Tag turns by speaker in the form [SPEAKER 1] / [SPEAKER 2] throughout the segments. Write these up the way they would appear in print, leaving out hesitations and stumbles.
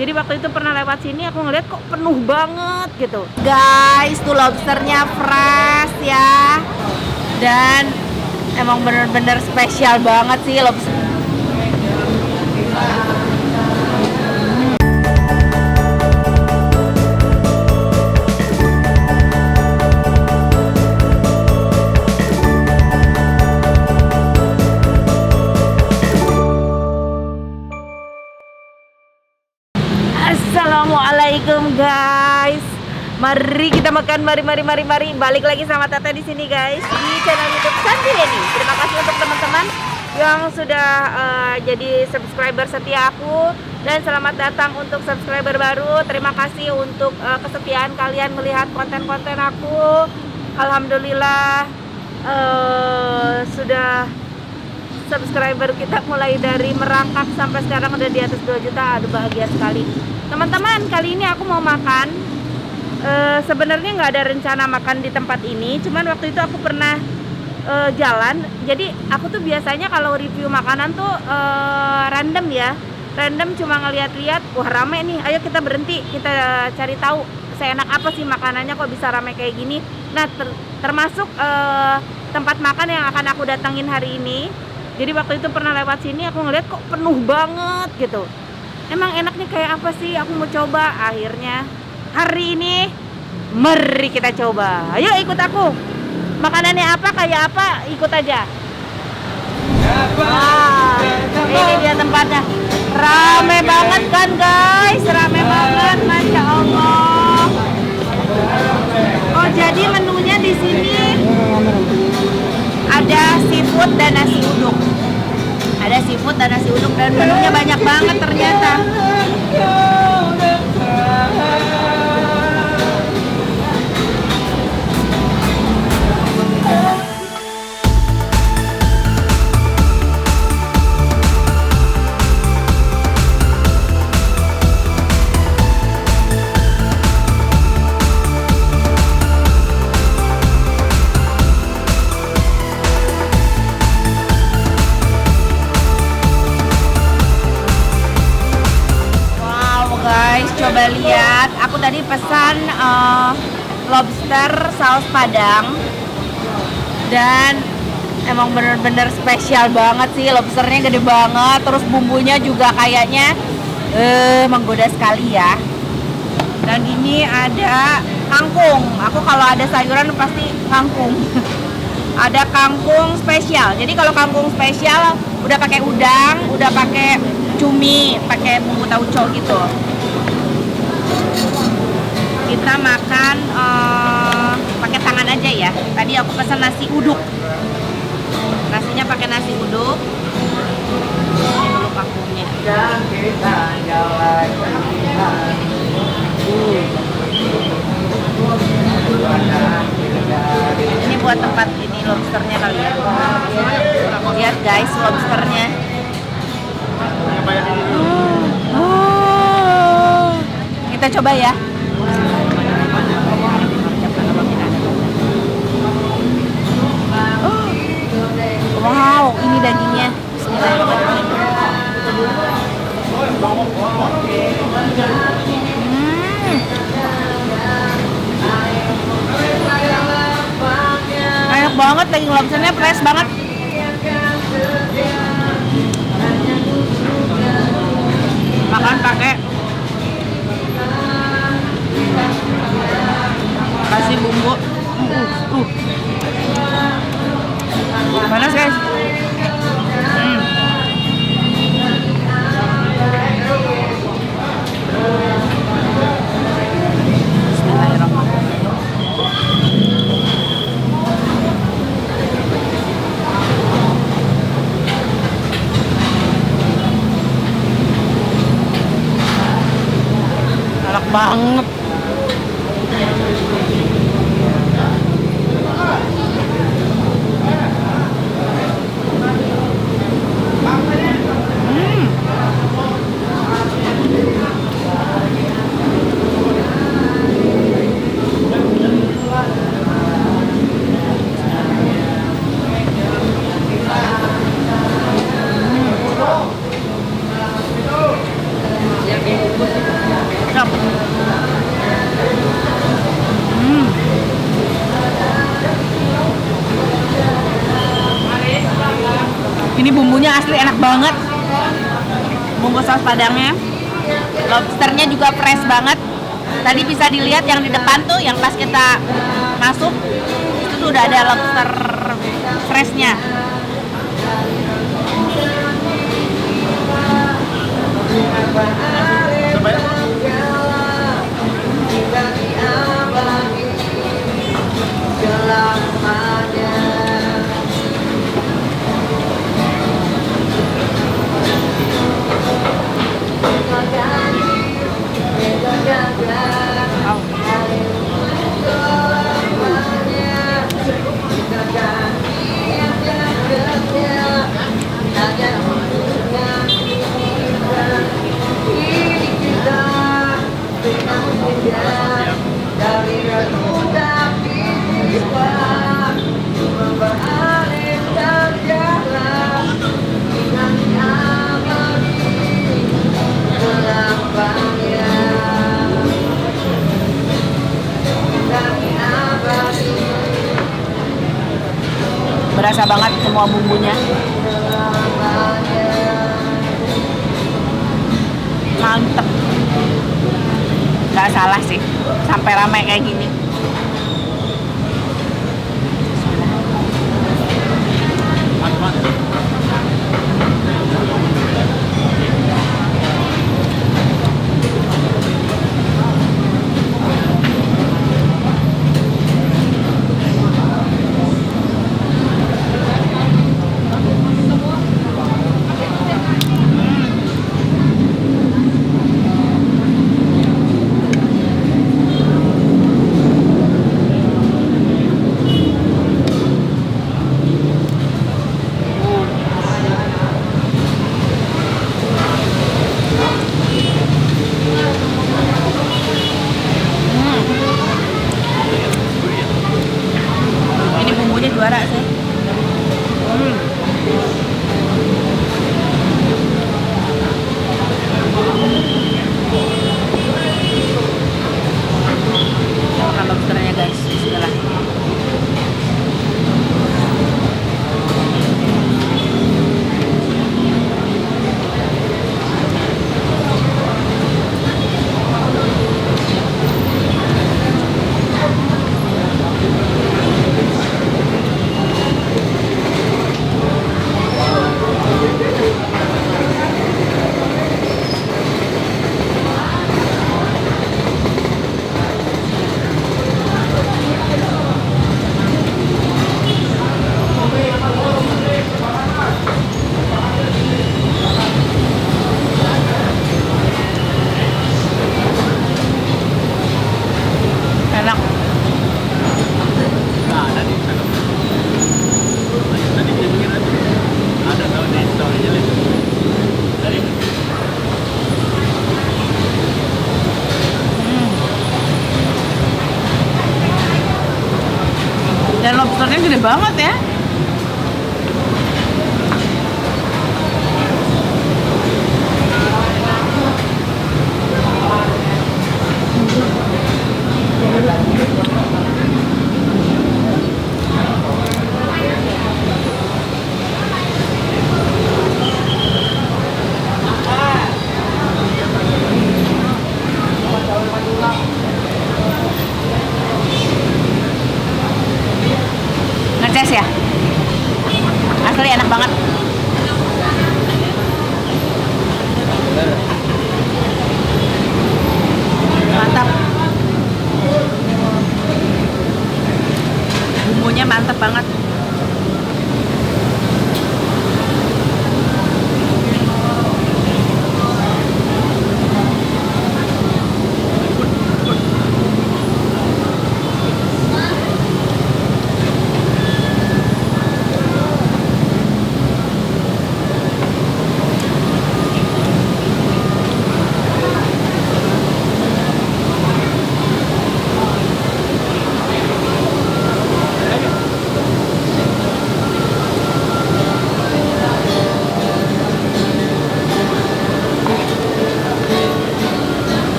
[SPEAKER 1] Jadi waktu itu pernah lewat sini aku ngeliat kok penuh banget gitu. Guys, tuh lobsternya fresh ya. Dan emang bener-bener spesial banget sih lobster. Assalamualaikum guys. Mari kita makan, mari. Balik lagi sama Tete di sini guys di channel YouTube Santi Leni. Terima kasih untuk teman-teman yang sudah jadi subscriber setia aku, dan selamat datang untuk subscriber baru. Terima kasih untuk kesetiaan kalian melihat konten-konten aku. Alhamdulillah sudah subscriber kita mulai dari merangkak sampai sekarang udah di atas 2 juta. Aduh, bahagia sekali teman-teman. Kali ini aku mau makan. Sebenarnya nggak ada rencana makan di tempat ini, cuman waktu itu aku pernah jalan. Jadi aku tuh biasanya kalau review makanan tuh random ya, random, cuma ngeliat-liat, wah rame nih, ayo kita berhenti, kita cari tahu seenak apa sih makanannya kok bisa rame kayak gini. Nah termasuk tempat makan yang akan aku datangin hari ini. Jadi waktu itu pernah lewat sini aku ngeliat kok penuh banget gitu. Emang enaknya kayak apa sih? Aku mau coba. Akhirnya hari ini mari kita coba. Ayo ikut aku. Makanannya apa, kayak apa, ikut aja. Wah, ini dia tempatnya. Rame banget kan guys, rame banget, masya Allah. Oh jadi menunya di sini ada seafood dan nasi uduk. Ada seafood dan nasi uduk, dan menunya banyak banget ternyata. Coba lihat, aku tadi pesan lobster saus padang, dan emang bener-bener spesial banget sih. Lobsternya gede banget, terus bumbunya juga kayaknya menggoda sekali ya. Dan ini ada kangkung. Aku kalau ada sayuran pasti kangkung. Ada kangkung spesial. Jadi kalau kangkung spesial udah pakai udang, udah pakai cumi, pakai bumbu tauco gitu. Kita makan pakai tangan aja ya. Tadi aku pesan nasi uduk. Nasinya pakai nasi uduk. Ini dulu kangkungnya. Ini buat tempat ini lobsternya kali ya. Lihat guys lobsternya. Kita coba ya. Wow, ini dagingnya. Bismillahirrahmanirrahim. Enak banget, daging lobsternya fresh banget. Makan pakai kasih bumbu. Panas guys. Bismillahirrahmanirrahim. Enak banget. bumbunya asli enak banget. Bumbu saus padangnya, lobsternya juga fresh banget. Tadi bisa dilihat yang di depan tuh, yang pas kita masuk itu tuh udah ada lobster freshnya. Berasa banget semua bumbunya. Mantep. Gak salah sih sampai ramai kayak gini. Juara sih. Makan lobsternya guys, bismillah. Dan lobsternya gede banget ya. Ngeces ya, asli enak banget. Mantap, bumbunya mantap banget.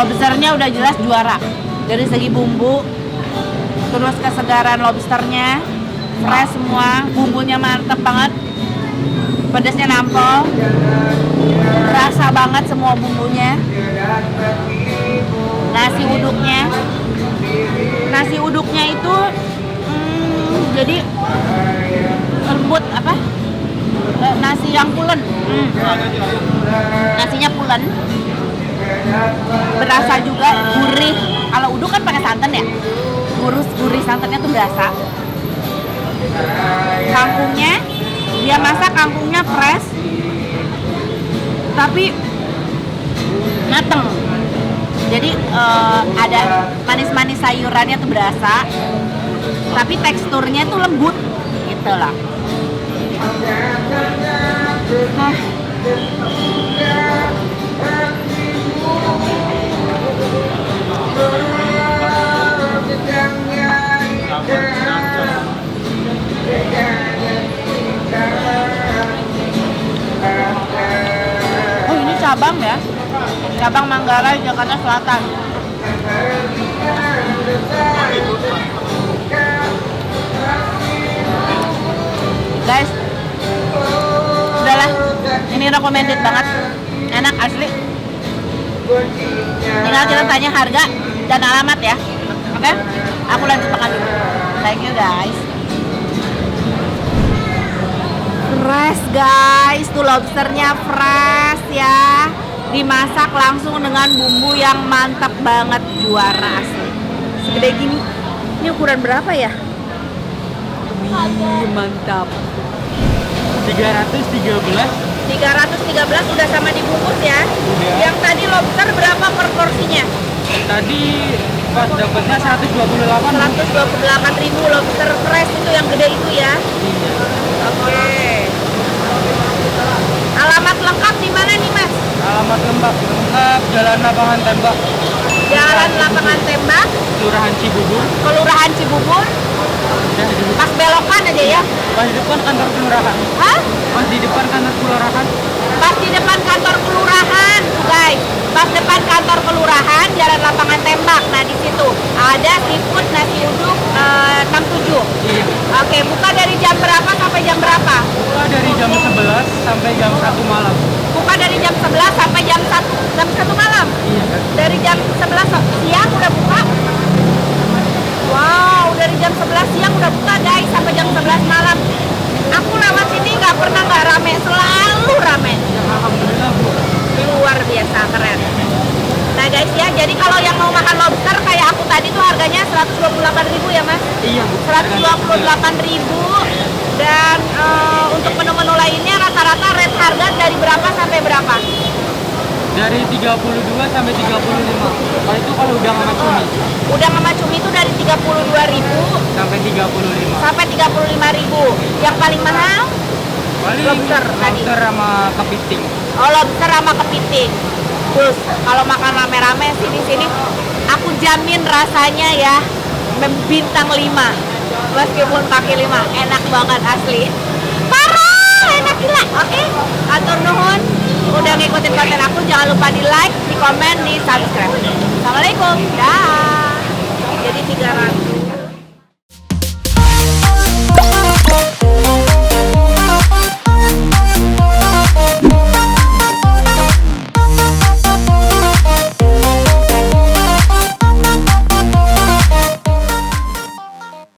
[SPEAKER 1] Lobsternya udah jelas juara dari segi bumbu, terus kesegaran lobsternya fresh semua, bumbunya mantep banget, pedasnya nampol, rasa banget semua bumbunya. Nasi uduknya itu jadi lembut apa? Nasi yang pulen. Nasinya pulen, berasa juga gurih. Kalau uduk kan pakai santan ya, gurih santannya tuh berasa. Kangkungnya dia masak, kangkungnya fresh tapi mateng, jadi ada manis-manis sayurannya tuh berasa, tapi teksturnya tuh lembut gitu lah. Oh ini cabang ya, cabang Manggarai Jakarta Selatan. Guys, udahlah, ini recommended banget, enak asli. Tinggal kita tanya harga dan alamat ya. Oke, aku lanjut makan dulu. Thank you guys. Fresh guys, tuh lobsternya fresh ya, dimasak langsung dengan bumbu yang mantap banget, juara asli. Segede gini. Ini ukuran berapa ya? Wih, mantap. 313 udah sama dibungkus ya. Udah. Yang tadi lobster berapa per porsinya?
[SPEAKER 2] Tadi pas dapatnya 128.000
[SPEAKER 1] lobster fresh itu yang gede itu ya. Oke. Alamat lengkap di mana nih Mas?
[SPEAKER 2] Alamat lengkap Jalan Lapangan Tembak.
[SPEAKER 1] Jalan Lapangan Tembak,
[SPEAKER 2] Kelurahan Cibubur.
[SPEAKER 1] Kelurahan Cibubur. Pas belokan aja ya.
[SPEAKER 2] Pas di depan kantor kelurahan.
[SPEAKER 1] Hah?
[SPEAKER 2] Pas di depan kantor kelurahan.
[SPEAKER 1] Pas di depan kantor kelurahan, guys. Pas depan kantor kelurahan, Jalan Lapangan Tembak. Nah di situ ada seafood nasi uduk 67.
[SPEAKER 2] Iya.
[SPEAKER 1] Oke, buka dari jam berapa sampai jam berapa?
[SPEAKER 2] Buka dari jam 11 sampai jam 1 malam.
[SPEAKER 1] Buka dari jam 11 sampai jam 1 malam.
[SPEAKER 2] Iya.
[SPEAKER 1] Dari jam 11 siang udah buka. Wow, dari jam 11 siang udah buka guys sampai jam 11 malam. Aku lewat sini nggak pernah nggak rame, selalu rame.
[SPEAKER 2] Ya, alhamdulillah Bu.
[SPEAKER 1] Luar biasa keren. Nah guys ya, jadi kalau yang mau makan lobster kayak aku tadi tuh harganya 128.000 ya Mas?
[SPEAKER 2] Iya Bu.
[SPEAKER 1] 128.000. Dan untuk menu-menu lainnya rata-rata rate harga dari berapa sampai berapa?
[SPEAKER 2] Dari 32 sampai 35. Kalau itu kalau udah sama cumi.
[SPEAKER 1] Udah sama cumi itu dari 32.000
[SPEAKER 2] Sampai 35.
[SPEAKER 1] sampai 35.000. Yang paling mahal?
[SPEAKER 2] Paling
[SPEAKER 1] Lobster tadi.
[SPEAKER 2] lobster sama kepiting.
[SPEAKER 1] Oh, lobster sama kepiting. Terus kalau makan rame-rame sini-sini, aku jamin rasanya ya bintang 5. Meskipun pakai 5, enak banget asli. Parah, enak gila. Oke, atur nuhun. Udah ngikutin konten aku, jangan lupa di like, di komen, di subscribe. Assalamualaikum. Dah. Jadi 300.